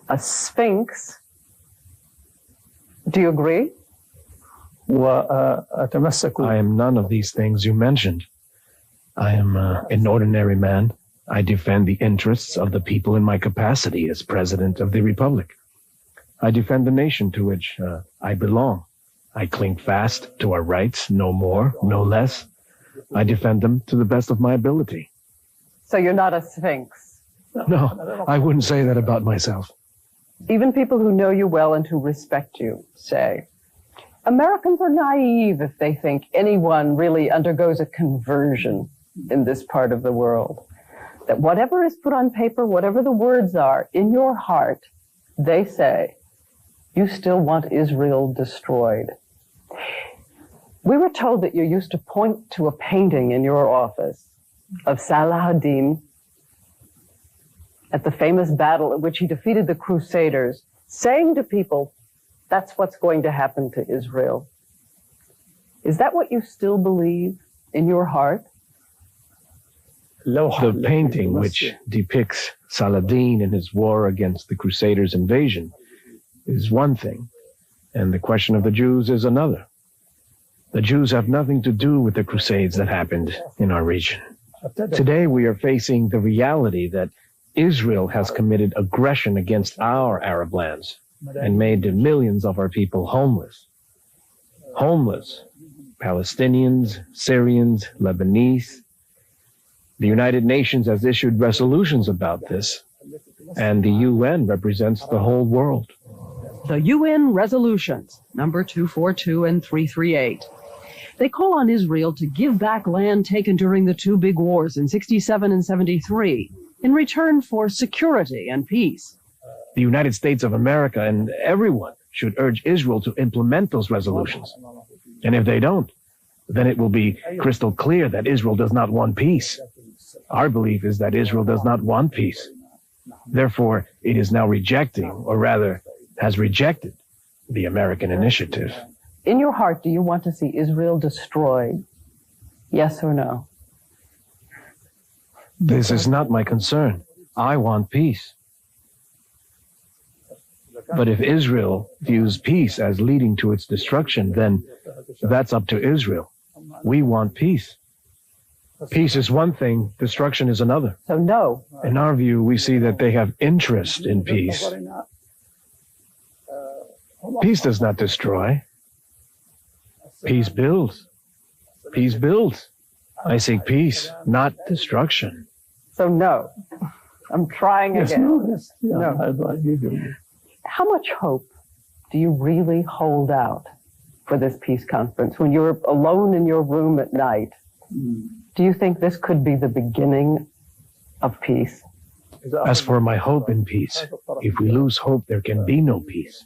a sphinx. Do you agree? I am none of these things you mentioned. I am an ordinary man. I defend the interests of the people in my capacity as President of the Republic. I defend the nation to which I belong. I cling fast to our rights, no more, no less. I defend them to the best of my ability. So you're not a sphinx? No, I wouldn't say that about myself. Even people who know you well and who respect you say, Americans are naive if they think anyone really undergoes a conversion in this part of the world. That whatever is put on paper, whatever the words are, in your heart, they say, you still want Israel destroyed. We were told that you used to point to a painting in your office of Salah ad-Din at the famous battle in which he defeated the Crusaders, saying to people, that's what's going to happen to Israel. Is that what you still believe in your heart? The painting which depicts Saladin in his war against the Crusaders' invasion is one thing, and the question of the Jews is another. The Jews have nothing to do with the Crusades that happened in our region. Today we are facing the reality that Israel has committed aggression against our Arab lands and made millions of our people homeless. Homeless. Palestinians, Syrians, Lebanese. The United Nations has issued resolutions about this, and the UN represents the whole world. The UN resolutions, number 242 and 338. They call on Israel to give back land taken during the two big wars in 67 and 73 in return for security and peace. The United States of America and everyone should urge Israel to implement those resolutions. And if they don't, then it will be crystal clear that Israel does not want peace. Our belief is that Israel does not want peace. Therefore, it is now rejecting, or rather, has rejected the American initiative. In your heart, do you want to see Israel destroyed? Yes or no? This is not my concern. I want peace. But if Israel views peace as leading to its destruction, then that's up to Israel. We want peace. Peace is one thing, destruction is another. So no. In our view, we see that they have interest in peace. Peace does not destroy. Peace builds. Peace builds. I seek peace, not destruction. So no. I'm trying again. Yes, yeah, no. How much hope do you really hold out for this peace conference? When you're alone in your room at night, do you think this could be the beginning of peace? As for my hope in peace, if we lose hope, there can be no peace.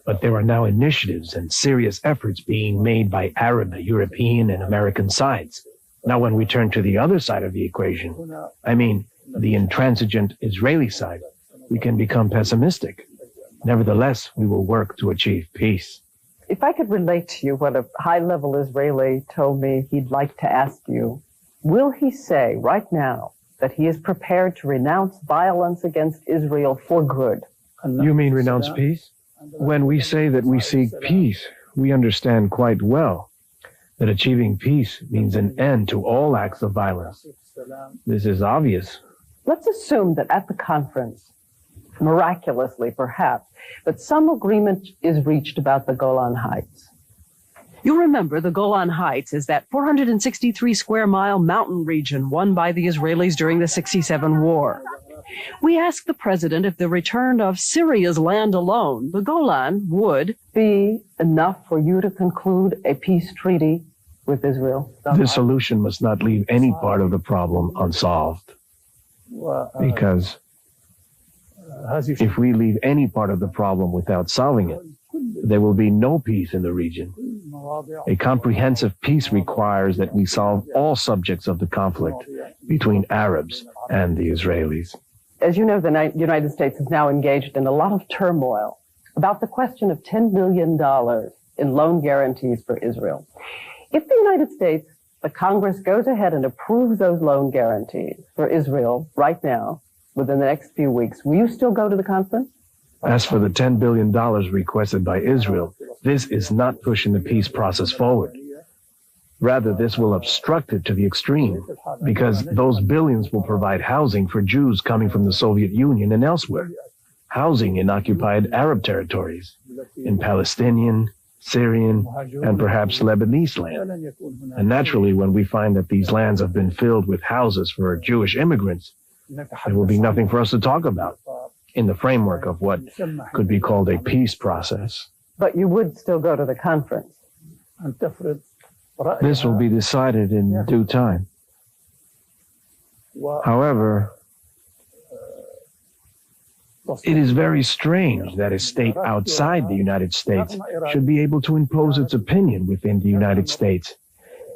But there are now initiatives and serious efforts being made by Arab, European, and American sides. Now, when we turn to the other side of the equation, I mean, the intransigent Israeli side, we can become pessimistic. Nevertheless, we will work to achieve peace. If I could relate to you what a high-level Israeli told me he'd like to ask you, will he say right now that he is prepared to renounce violence against Israel for good? You mean renounce peace? When we say that we seek peace, we understand quite well that achieving peace means an end to all acts of violence. This is obvious. Let's assume that at the conference, miraculously perhaps, but some agreement is reached about the Golan Heights. You remember the Golan Heights is that 463 square mile mountain region won by the Israelis during the 67 war. We asked the president if the return of Syria's land alone, the Golan, would be enough for you to conclude a peace treaty with Israel. This solution must not leave any part of the problem unsolved. Because if we leave any part of the problem without solving it, there will be no peace in the region. A comprehensive peace requires that we solve all subjects of the conflict between Arabs and the Israelis. As you know, the United States is now engaged in a lot of turmoil about the question of $10 billion in loan guarantees for Israel. If the United States, the Congress, goes ahead and approves those loan guarantees for Israel right now, within the next few weeks, will you still go to the conference? As for the $10 billion requested by Israel, this is not pushing the peace process forward. Rather, this will obstruct it to the extreme, because those billions will provide housing for Jews coming from the Soviet Union and elsewhere, housing in occupied Arab territories, in Palestinian, Syrian, and perhaps Lebanese land. And naturally, when we find that these lands have been filled with houses for Jewish immigrants, there will be nothing for us to talk about in the framework of what could be called a peace process. But you would still go to the conference. This will be decided in due time. However, it is very strange that a state outside the United States should be able to impose its opinion within the United States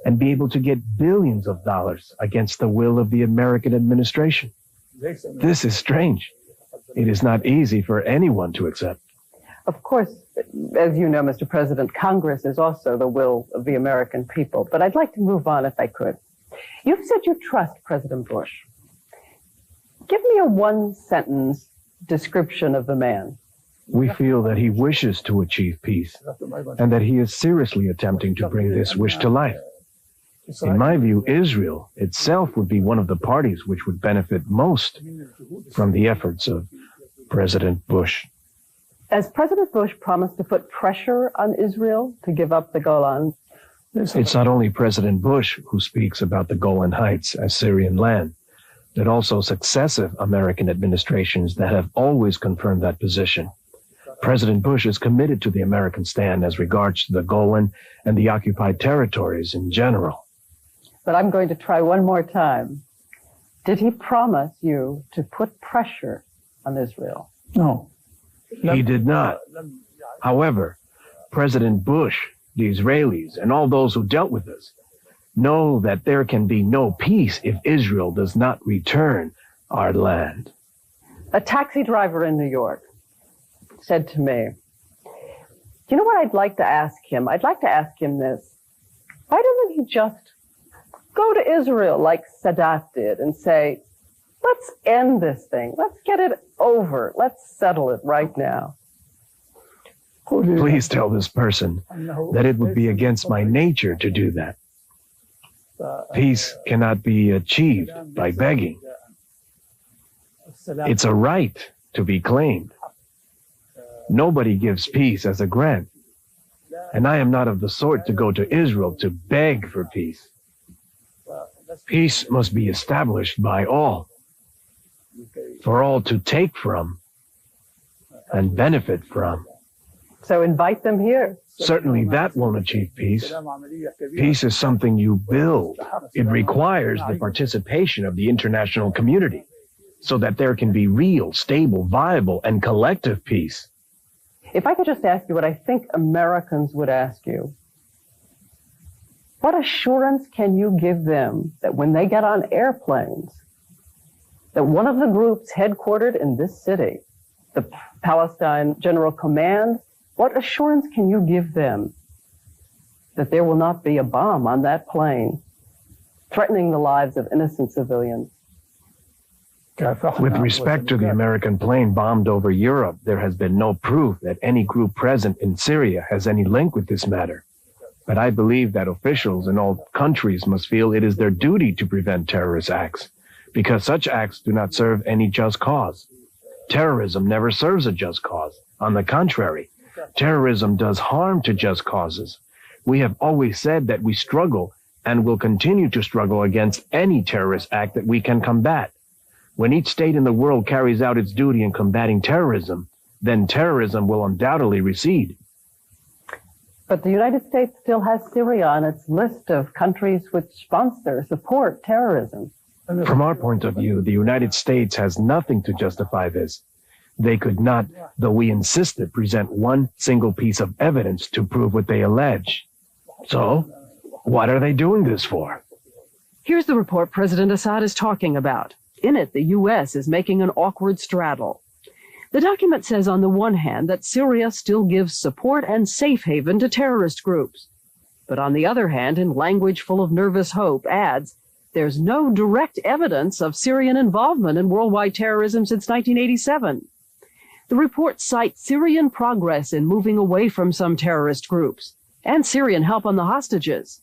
and be able to get billions of dollars against the will of the American administration. This is strange. It is not easy for anyone to accept. Of course, as you know, Mr. President, Congress is also the will of the American people. But I'd like to move on if I could. You've said you trust President Bush. Give me a one-sentence description of the man. We feel that he wishes to achieve peace and that he is seriously attempting to bring this wish to life. In my view, Israel itself would be one of the parties which would benefit most from the efforts of President Bush. Has President Bush promised to put pressure on Israel to give up the Golan? It's not only President Bush who speaks about the Golan Heights as Syrian land, but also successive American administrations that have always confirmed that position. President Bush is committed to the American stand as regards to the Golan and the occupied territories in general. But I'm going to try one more time. Did he promise you to put pressure on Israel? No. He did not. However, President Bush, the Israelis, and all those who dealt with us know that there can be no peace if Israel does not return our land. A taxi driver in New York said to me, you know what I'd like to ask him? I'd like to ask him this. Why doesn't he just go to Israel like Sadat did and say, let's end this thing. Let's get it over. Let's settle it right now. Please tell this person that it would be against my nature to do that. Peace cannot be achieved by begging. It's a right to be claimed. Nobody gives peace as a grant. And I am not of the sort to go to Israel to beg for peace. Peace must be established by all, for all to take from and benefit from. So invite them here. Certainly that won't achieve peace. Peace is something you build. It requires the participation of the international community so that there can be real, stable, viable, and collective peace. If I could just ask you what I think Americans would ask you, what assurance can you give them that when they get on airplanes, that one of the groups headquartered in this city, the Palestine General Command, what assurance can you give them that there will not be a bomb on that plane threatening the lives of innocent civilians? With respect to the American plane bombed over Europe, there has been no proof that any group present in Syria has any link with this matter. But I believe that officials in all countries must feel it is their duty to prevent terrorist acts, because such acts do not serve any just cause. Terrorism never serves a just cause. On the contrary, terrorism does harm to just causes. We have always said that we struggle and will continue to struggle against any terrorist act that we can combat. When each state in the world carries out its duty in combating terrorism, then terrorism will undoubtedly recede. But the United States still has Syria on its list of countries which support terrorism. From our point of view, the United States has nothing to justify this. They could not, though we insisted, present one single piece of evidence to prove what they allege. So, what are they doing this for? Here's the report President Assad is talking about. In it, the U.S. is making an awkward straddle. The document says on the one hand that Syria still gives support and safe haven to terrorist groups. But on the other hand, in language full of nervous hope, adds, there's no direct evidence of Syrian involvement in worldwide terrorism since 1987. The report cites Syrian progress in moving away from some terrorist groups and Syrian help on the hostages.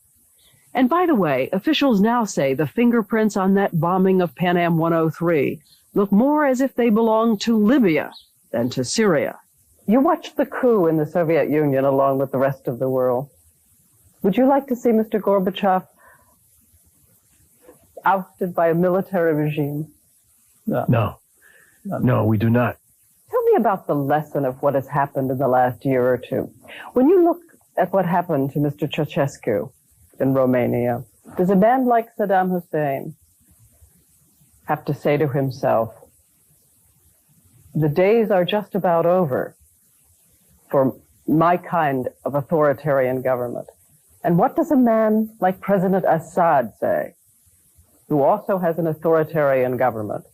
And by the way, officials now say the fingerprints on that bombing of Pan Am 103 look more as if they belong to Libya than to Syria. You watched the coup in the Soviet Union along with the rest of the world. Would you like to see Mr. Gorbachev ousted by a military regime? No, we do not. Tell me about the lesson of what has happened in the last year or two. When you look at what happened to Mr. Ceausescu in Romania, does a man like Saddam Hussein have to say to himself, the days are just about over for my kind of authoritarian government? And what does a man like President Assad say, who also has an authoritarian government,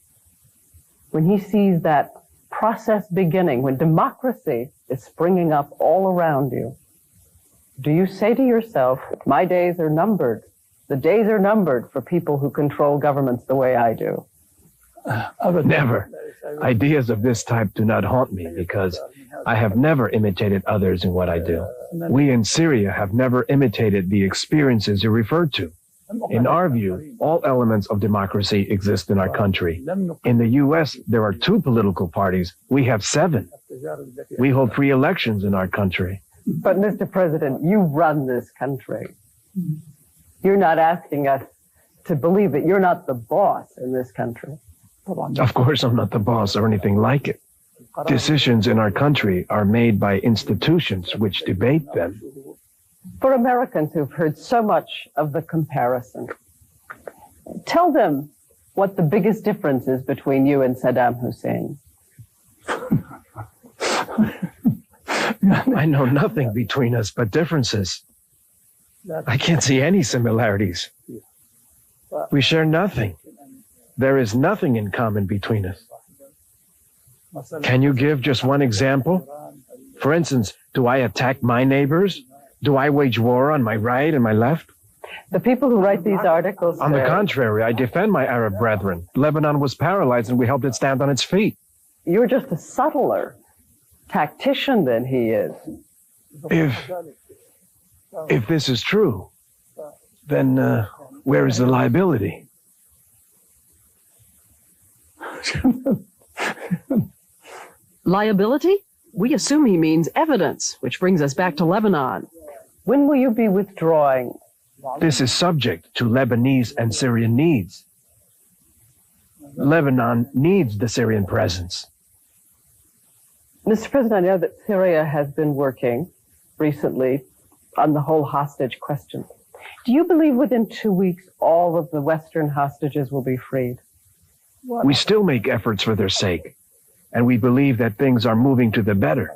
when he sees that process beginning, when democracy is springing up all around you? Do you say to yourself, my days are numbered? The days are numbered for people who control governments the way I do. Never. Ideas of this type do not haunt me because I have never imitated others in what I do. We in Syria have never imitated the experiences you referred to. In our view, all elements of democracy exist in our country. In the U.S., there are 2 political parties. We have 7. We hold free elections in our country. But, Mr. President, you run this country. You're not asking us to believe that you're not the boss in this country. Of course, I'm not the boss or anything like it. Decisions in our country are made by institutions which debate them. For Americans who've heard so much of the comparison, tell them what the biggest difference is between you and Saddam Hussein. I know nothing between us but differences. I can't see any similarities. We share nothing. There is nothing in common between us. Can you give just one example? For instance, do I attack my neighbors? Do I wage war on my right and my left? The people who write these articles On the say, contrary, I defend my Arab brethren. Lebanon was paralyzed and we helped it stand on its feet. you're just a subtler tactician than he is. If this is true, then where is the liability? Liability? We assume he means evidence, which brings us back to Lebanon. When will you be withdrawing? This is subject to Lebanese and Syrian needs. Lebanon needs the Syrian presence. Mr. President, I know that Syria has been working recently on the whole hostage question. Do you believe within 2 weeks all of the Western hostages will be freed? We still make efforts for their sake, and we believe that things are moving to the better.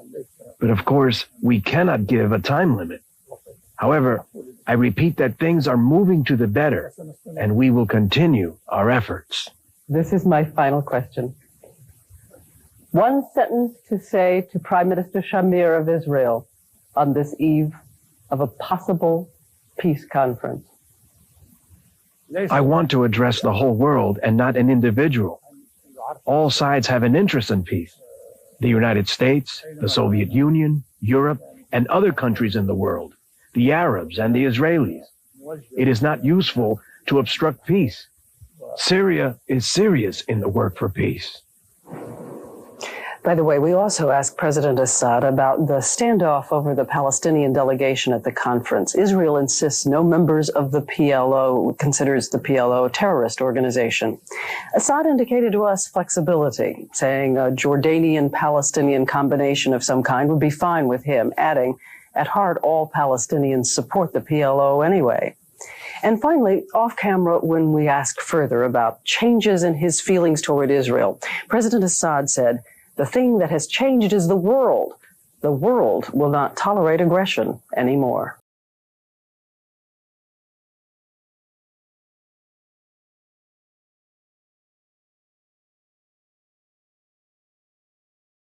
But of course, we cannot give a time limit. However, I repeat that things are moving to the better, and we will continue our efforts. This is my final question. One sentence to say to Prime Minister Shamir of Israel on this eve of a possible peace conference. I want to address the whole world and not an individual. All sides have an interest in peace. The United States, the Soviet Union, Europe, and other countries in the world, the Arabs and the Israelis. It is not useful to obstruct peace. Syria is serious in the work for peace. By the way, we also asked President Assad about the standoff over the Palestinian delegation at the conference. Israel insists no members of the PLO, considers the PLO a terrorist organization. Assad indicated to us flexibility, saying a Jordanian-Palestinian combination of some kind would be fine with him, adding, at heart, all Palestinians support the PLO anyway. And finally, off camera, when we asked further about changes in his feelings toward Israel, President Assad said, "The thing that has changed is the world. The world will not tolerate aggression anymore."